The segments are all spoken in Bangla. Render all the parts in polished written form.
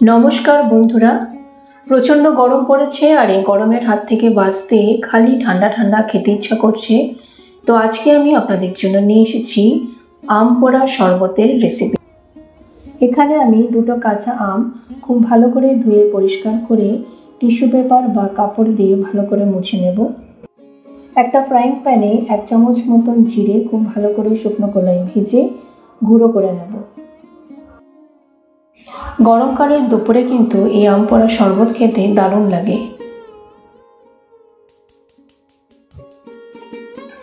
নমস্কার বন্ধুরা, প্রচণ্ড গরম পড়েছে আর এই গরমের হাত থেকে বাঁচতে খালি ঠান্ডা ঠান্ডা খেতে ইচ্ছা করছে। তো আজকে আমি আপনাদের জন্য নিয়ে এসেছি আম পোড়া শরবতের রেসিপি। এখানে আমি দুটো কাঁচা আম খুব ভালো করে ধুয়ে পরিষ্কার করে টিস্যু পেপার বা কাপড় দিয়ে ভালো করে মুছে নেব। একটা ফ্রাইং প্যানে 1 চামচ মতন জিরে খুব ভালো করে শুকনো কড়াই ভেজে গুঁড়ো করে নেব। গরমকালের দুপুরে কিন্তু এই আম পোড়া শরবত খেতে দারুণ লাগে।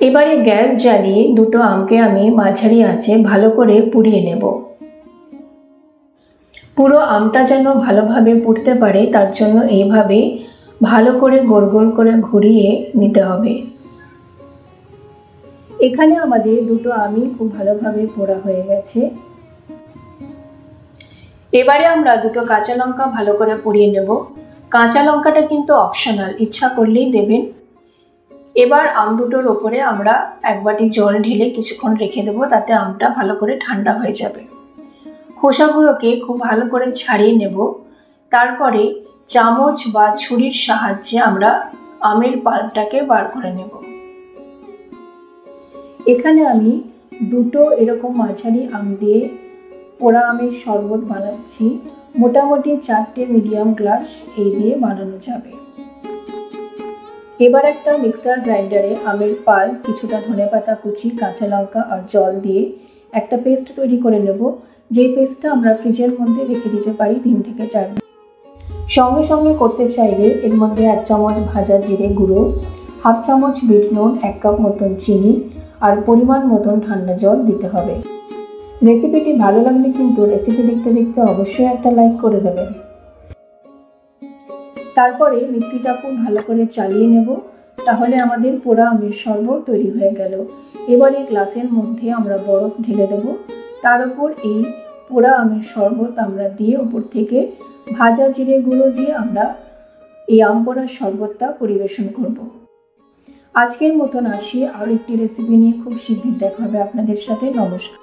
এবারে গ্যাস জ্বালিয়ে দুটো আমকে আমি মাঝারি আঁচে ভালো করে পুড়িয়ে নেব। পুরো আমটা যেন ভালোভাবে পুড়তে পারে তার জন্য এইভাবে ভালো করে গোল গোল করে ঘুরিয়ে নিতে হবে। এখানে আমাদের দুটো আমই খুব ভালোভাবে পোড়া হয়ে গেছে। এবারে আমরা দুটো কাঁচা লঙ্কা ভালো করে পুড়িয়ে নেব। কাঁচা লঙ্কাটা কিন্তু অপশনাল, ইচ্ছা করলেই দেবেন। এবার আম দুটোর ওপরে আমরা 1 বাটি জল ঢেলে কিছুক্ষণ রেখে দেবো, তাতে আমটা ভালো করে ঠান্ডা হয়ে যাবে। খোসাগুলোকে খুব ভালো করে ছাড়িয়ে নেব। তারপরে চামচ বা ছুরির সাহায্যে আমরা আমের পাল্পটাকে বার করে নেব। এখানে আমি দুটো এরকম মাঝারি আম দিয়ে পোড়া আমের শরবত বানাচ্ছি। মোটামুটি 4টে মিডিয়াম গ্লাস এই দিয়ে বানানো যাবে। এবার একটা মিক্সার গ্রাইন্ডারে আমের পাল্প, কিছুটা ধনেপাতা কুচি, কাঁচা লঙ্কা আর জল দিয়ে একটা পেস্ট তৈরি করে নেব। যেই পেস্টটা আমরা ফ্রিজের মধ্যে রেখে দিতে পারি 3 থেকে 4 দিন। সঙ্গে সঙ্গে করতে চাইলে এর মধ্যে 1 চামচ ভাজা জিরে গুঁড়ো, 1/2 চামচ বিট নুন, 1 কাপ মতন চিনি আর পরিমাণ মতন ঠান্ডা জল দিতে হবে। রেসিপিটি ভালো লাগলে কিন্তু রেসিপি দেখতে দেখতে অবশ্যই একটা লাইক করে দেবেন। তারপরে মিক্সিটা খুব ভালো করে চালিয়ে নেব। তাহলে আমাদের পোড়া আমের শরবত তৈরি হয়ে গেল। এবার এই গ্লাসের মধ্যে আমরা বরফ ঢেলে দেব। তার উপর এই পোড়া আমের শরবত আমরা দিয়ে উপর থেকে ভাজা জিরে গুঁড়ো দিয়ে আমরা এই আম পোড়ার শরবতটা পরিবেশন করব। আজকের মতন আসি, আর একটি রেসিপি নিয়ে খুব শীঘ্রই দেখা হবে আপনাদের সাথে। নমস্কার।